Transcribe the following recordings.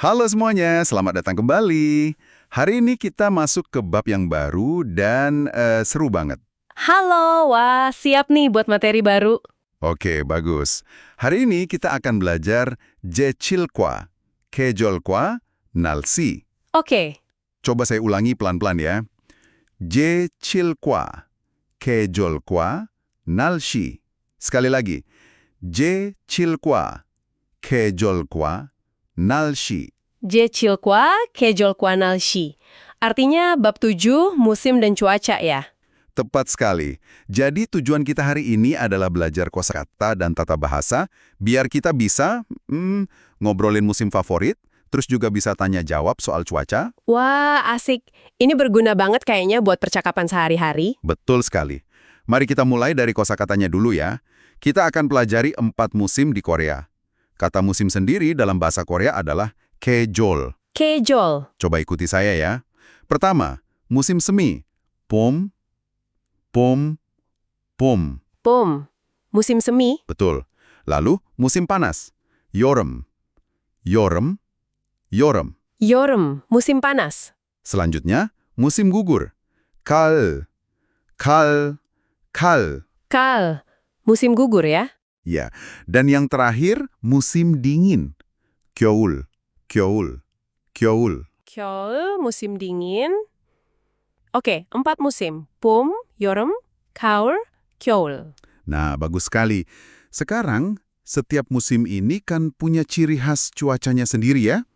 Halo semuanya, selamat datang kembali. Hari ini kita masuk ke bab yang baru dan seru banget. Halo, wah siap nih buat materi baru. Oke, bagus. Hari ini kita akan belajar Jechilkwa, Kejolkwa, Nalsi. Oke, Coba saya ulangi pelan-pelan ya. Jechilkwa, Kejolkwa, Nalsi. Sekali lagi. Jechilkwa, Kejolkwa, Nalsi. Jechilkwa Kejolkwa Nalshi. Artinya bab 7, musim dan cuaca ya. Tepat sekali. Jadi tujuan kita hari ini adalah belajar kosakata dan tata bahasa, biar kita bisa ngobrolin musim favorit, terus juga bisa tanya jawab soal cuaca. Wah, asik. Ini berguna banget kayaknya buat percakapan sehari-hari. Betul sekali. Mari kita mulai dari kosakatanya dulu ya. Kita akan pelajari 4 musim di Korea. Kata musim sendiri dalam bahasa Korea adalah kejol. Kejol. Coba ikuti saya ya. Pertama, musim semi. Pom, pom, pom. Pom. Musim semi. Betul. Lalu musim panas. Yorem. Yorem. Yorem. Yorem. Musim panas. Selanjutnya, musim gugur. Kal. Kal. Kal. Kal. Musim gugur ya. Ya. Dan yang terakhir, musim dingin. Kyoul. Kyoul. Kyoul. Kyol. Musim dingin. Oke, 4 musim. Pom, Yorem, Kaur, Kyol. Nah, bagus sekali. Sekarang, setiap musim ini kan punya ciri khas cuacanya sendiri ya.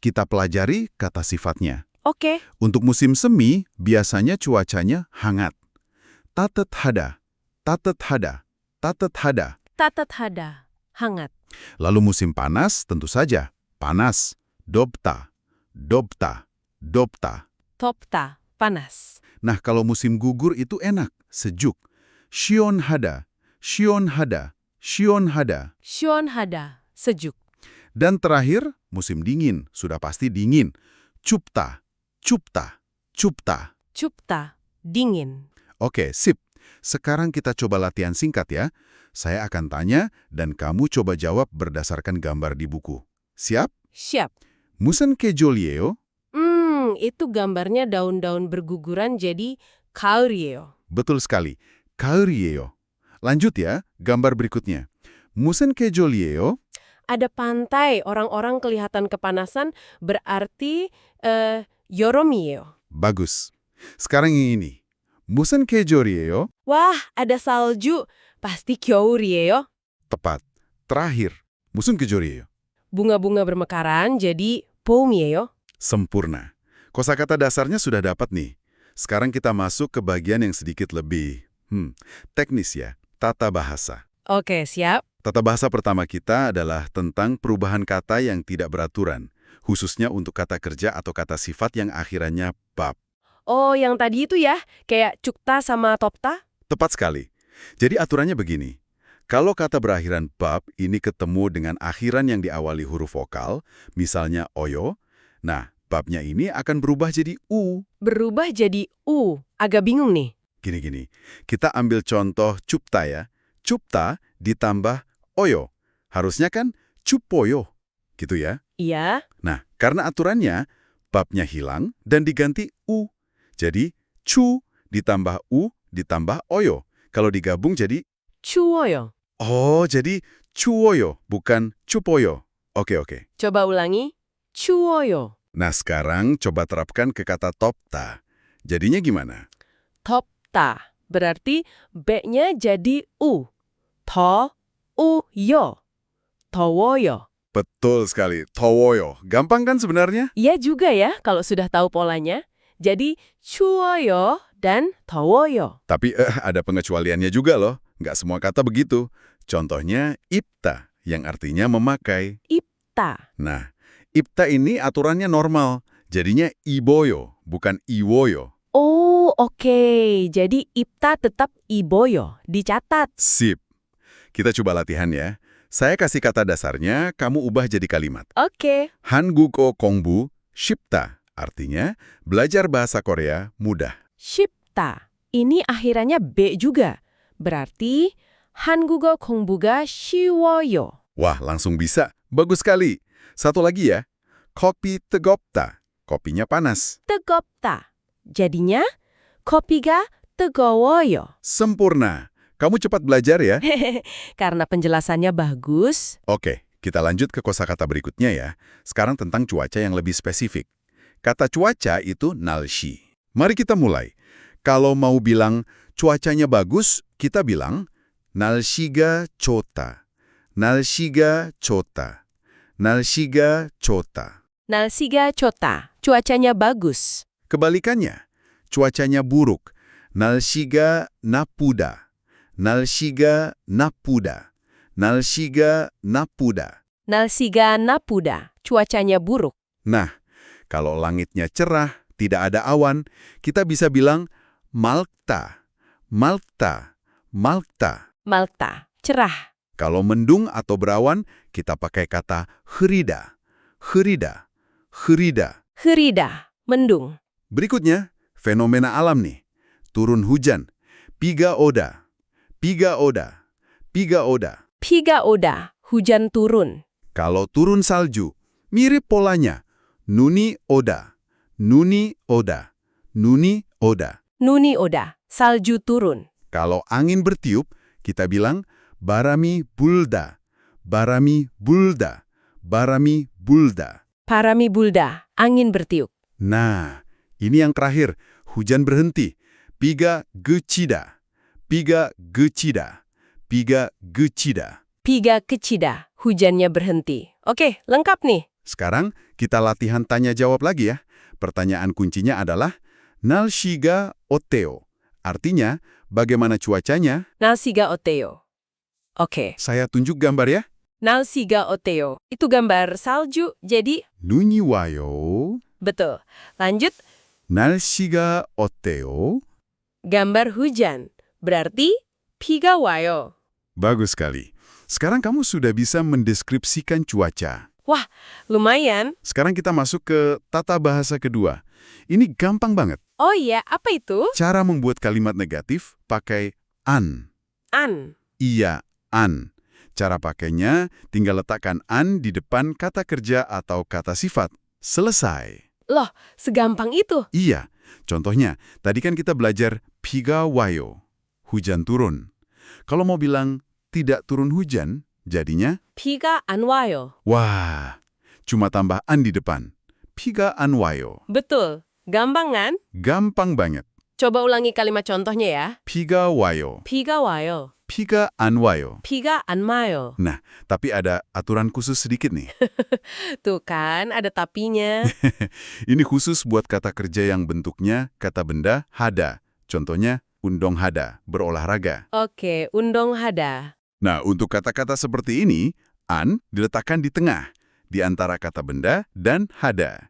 Kita pelajari kata sifatnya. Oke. Untuk musim semi, biasanya cuacanya hangat. Tatet hada, tatet hada, tatet hada. Tatat hada. Hangat. Lalu musim panas, tentu saja. Panas, dobta, dobta, dobta. Topta. Panas. Nah, kalau musim gugur itu enak, sejuk. Shion hada, shion hada, shion hada. Shion hada. Sejuk. Dan terakhir, musim dingin, sudah pasti dingin. Cupta, cupta, cupta. Cupta. Dingin. Oke, sip. Sekarang kita coba latihan singkat ya. Saya akan tanya dan kamu coba jawab berdasarkan gambar di buku. Siap? Siap. Musen kejolieo? Itu gambarnya daun-daun berguguran jadi kaurieo. Betul sekali. Kaurieo. Lanjut ya, gambar berikutnya. Musen kejolieo? Ada pantai, orang-orang kelihatan kepanasan, berarti yoromieo. Bagus. Sekarang yang ini. Musen kejolieo? Wah, ada salju. Pasti kyourieo. Tepat. Terakhir. Musen kejolieo? Bunga-bunga bermekaran jadi poumieo. Sempurna. Kosakata dasarnya sudah dapat nih. Sekarang kita masuk ke bagian yang sedikit lebih teknis ya, tata bahasa. Oke, siap. Tata bahasa pertama kita adalah tentang perubahan kata yang tidak beraturan, khususnya untuk kata kerja atau kata sifat yang akhirannya bab. Oh, yang tadi itu ya, kayak cukta sama topta? Tepat sekali. Jadi aturannya begini. Kalau kata berakhiran bab ini ketemu dengan akhiran yang diawali huruf vokal, misalnya oyo, nah, babnya ini akan berubah jadi u. Berubah jadi u. Agak bingung nih. Gini-gini, kita ambil contoh cupta ya. Cupta ditambah oyo. Harusnya kan cupoyo, gitu ya. Iya. Nah, karena aturannya, babnya hilang dan diganti u. Jadi, cu ditambah u ditambah oyo. Kalau digabung jadi, Chuoyo. oh jadi cuoyo, bukan cupoyo. Oke. Coba ulangi. Chuoyo. Nah, sekarang coba terapkan ke kata topta. Jadinya gimana? Topta. Berarti B-nya jadi U. To, U, yo. Towoyo. Betul sekali, towoyo. Gampang kan sebenarnya? Iya juga ya kalau sudah tahu polanya. Jadi chuoyo dan towoyo. Tapi ada pengecualiannya juga loh. Nggak semua kata begitu. Contohnya ipta, yang artinya memakai. Ipta. Nah, ipta ini aturannya normal. Jadinya iboyo, bukan iwoyo. Oh, oke. Jadi ipta tetap iboyo. Dicatat. Sip. Kita coba latihan ya. Saya kasih kata dasarnya, kamu ubah jadi kalimat. Oke. Hangugo kongbu shipta. Artinya, belajar bahasa Korea mudah. Shipta. Ini akhirannya B juga. Berarti 한국어 공부가 쉬워요. Wah, langsung bisa. Bagus sekali. Satu lagi ya. Kopi 뜨겁다. Kopinya panas. 뜨겁다. Jadinya, kopi가 뜨거워요. Sempurna. Kamu cepat belajar ya. Karena penjelasannya bagus. Oke, kita lanjut ke kosakata berikutnya ya. Sekarang tentang cuaca yang lebih spesifik. Kata cuaca itu 날씨. Mari kita mulai. Kalau mau bilang cuacanya bagus, kita bilang 날씨가 좋다. 날씨가 좋다. 날씨가 좋다. 날씨가 좋다. Cuacanya bagus. Kebalikannya, cuacanya buruk. 날씨가 나쁘다. 날씨가 나쁘다. 날씨가 나쁘다. 날씨가 나쁘다. Cuacanya buruk. Nah, kalau langitnya cerah, tidak ada awan, kita bisa bilang 맑다. 맑다. 맑다. 맑다. cerah. Kalau mendung atau berawan, kita pakai kata 흐리다. 흐리다. 흐리다. 흐리다. mendung. Berikutnya, fenomena alam nih. Turun hujan. 비가 오다. 비가 오다. 비가 오다. 비가 오다. hujan turun. Kalau turun salju, mirip polanya. 눈이 오다. 눈이 오다. 눈이 오다. 눈이 오다. salju turun. Kalau angin bertiup, kita bilang 바람이 불다. 바람이 불다. 바람이 불다. 바람이 불다. angin bertiup. Nah, ini yang terakhir. Hujan berhenti. 비가 그치다. 비가 그치다. 비가 그치다. 비가 그치다. hujannya berhenti. Oke, lengkap nih. Sekarang kita latihan tanya jawab lagi ya. Pertanyaan kuncinya adalah 날씨가 어때요? Artinya, bagaimana cuacanya? 날씨가 어때요? Oke. Saya tunjuk gambar ya. 날씨가 어때요? Itu gambar salju, jadi 눈이 와요. betul. Lanjut, 날씨가 어때요? gambar hujan. Berarti 비가 와요. Bagus sekali. Sekarang kamu sudah bisa mendeskripsikan cuaca. Wah, lumayan. Sekarang kita masuk ke tata bahasa kedua. Ini gampang banget. Oh iya, apa itu? Cara membuat kalimat negatif pakai an. An. Iya, an. Cara pakainya tinggal letakkan an di depan kata kerja atau kata sifat. Selesai. Loh, segampang itu. Iya. Contohnya, tadi kan kita belajar 비가 와요. Hujan turun. Kalau mau bilang tidak turun hujan, jadinya 비가 안 와요. wah, cuma tambah an di depan. 비가 안 와요. Betul. Gampang kan? Gampang banget. Coba ulangi kalimat contohnya ya. 비가 와요. 비가 와요. 비가 안 와요. 비가 안 와요. Nah, tapi ada aturan khusus sedikit nih. Tuh kan, ada tapinya. Ini khusus buat kata kerja yang bentuknya kata benda hada. Contohnya, undong hada, berolahraga. Oke, undong hada. Nah, untuk kata-kata seperti ini, an diletakkan di tengah, di antara kata benda dan hada.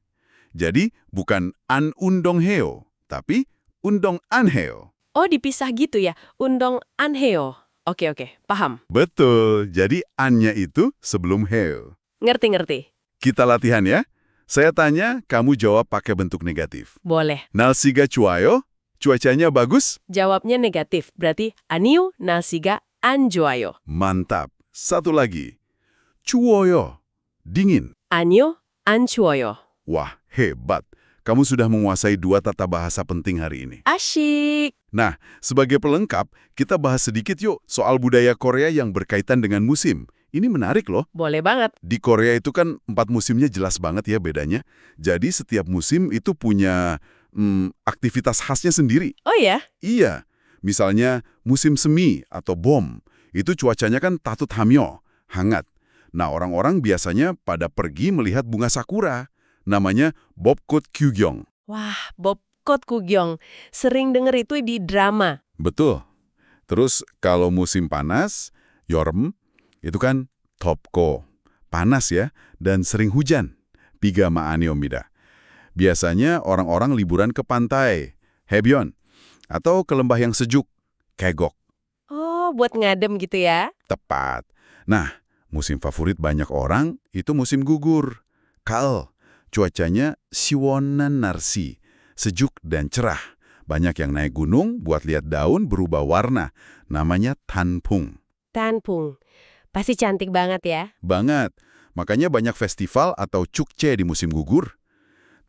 Jadi, bukan an undong heo, tapi undong an heo. Oh, dipisah gitu ya. Undong anheo. Oke, paham. Betul, jadi an-nya itu sebelum heo. Ngerti. Kita latihan ya. Saya tanya, kamu jawab pakai bentuk negatif. Boleh. 날씨가 좋아요? Cuacanya bagus? Jawabnya negatif, berarti 아니요, 날씨가 안 좋아요. Mantap. Satu lagi. 추워요. Dingin. 아니요, 안 추워요. Wah, hebat. Kamu sudah menguasai 2 tata bahasa penting hari ini. 아식. Nah, sebagai pelengkap, kita bahas sedikit yuk soal budaya Korea yang berkaitan dengan musim. Ini menarik loh. Boleh banget. Di Korea itu kan 4 musimnya jelas banget ya bedanya. Jadi setiap musim itu punya aktivitas khasnya sendiri. Oh ya? Iya, misalnya musim semi atau bom, itu cuacanya kan tatut hamyo, hangat. Nah, orang-orang biasanya pada pergi melihat bunga sakura, namanya 벚꽃 구경. Wah, 벚꽃 구경. Sering denger itu di drama. Betul. Terus kalau musim panas, 여름, itu kan 덥고, panas ya, dan sering hujan. 비가 많이 옵니다. Biasanya orang-orang liburan ke pantai, 해변, atau ke lembah yang sejuk, 계곡. Oh, buat ngadem gitu ya? Tepat. Nah, musim favorit banyak orang itu musim gugur. Kal, cuacanya siwonan narsi, sejuk dan cerah. Banyak yang naik gunung buat lihat daun berubah warna. Namanya tanpung. Tanpung. Pasti cantik banget ya? Banget. Makanya banyak festival atau Chukche di musim gugur.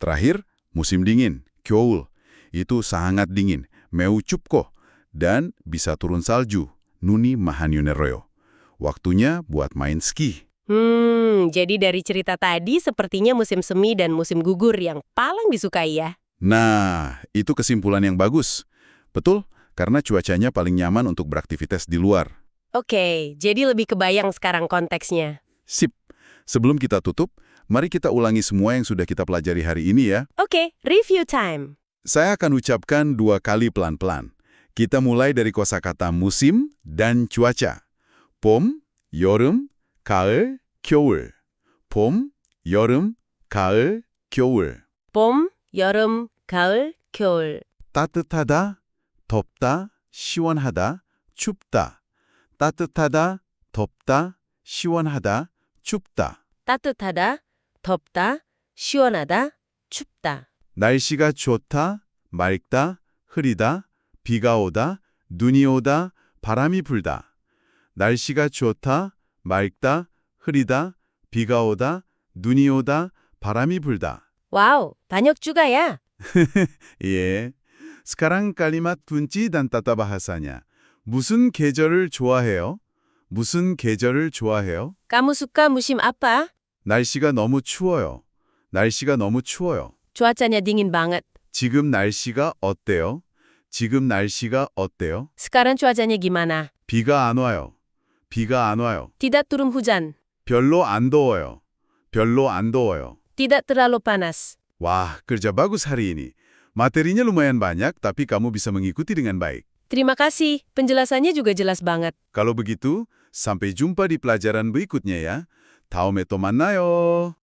Terakhir, musim dingin, 겨울. Itu sangat dingin, 매우 춥고. Dan bisa turun salju, 눈이 많이 내려요. Waktunya buat main ski. Jadi dari cerita tadi sepertinya musim semi dan musim gugur yang paling disukai ya. Nah, itu kesimpulan yang bagus. Betul, karena cuacanya paling nyaman untuk beraktivitas di luar. Oke, jadi lebih kebayang sekarang konteksnya. Sip. Sebelum kita tutup, mari kita ulangi semua yang sudah kita pelajari hari ini ya. Oke, review time. Saya akan ucapkan 2 kali pelan-pelan. Kita mulai dari kosakata musim dan cuaca. 봄, 여름, 가을, 겨울. 봄, 여름, 가을, 겨울. 봄, 여름, 가을, 겨울. 따뜻하다, 덥다, 시원하다, 춥다. 따뜻하다, 덥다, 시원하다, 춥다. 따뜻하다, 덥다, 시원하다, 춥다. 날씨가 좋다, 맑다, 흐리다, 비가 오다, 눈이 오다, 바람이 불다. 날씨가 좋다, 맑다, 흐리다, 비가 오다, 눈이 오다, 바람이 불다. Wow, banyak juga ya. 예. Sekarang kalimat kunci dan tata bahasanya. 무슨 계절을 좋아해요? 무슨 계절을 좋아해요? Kamu suka musim apa? 날씨가 너무 추워요. 날씨가 너무 추워요. Cuacanya dingin banget. 지금 날씨가 어때요? 지금 날씨가 어때요? Sekarang cuacanya gimana? 비가 안 와요. 비가 안 와요. Tidak turun hujan. 별로 안 더워요. 별로 안 더워요. Tidak terlalu panas. Wah, kerja bagus hari ini. Materinya lumayan banyak, tapi kamu bisa mengikuti dengan baik. Terima kasih, penjelasannya juga jelas banget. Kalau begitu, sampai jumpa di pelajaran berikutnya ya. 다음에 또 만나요.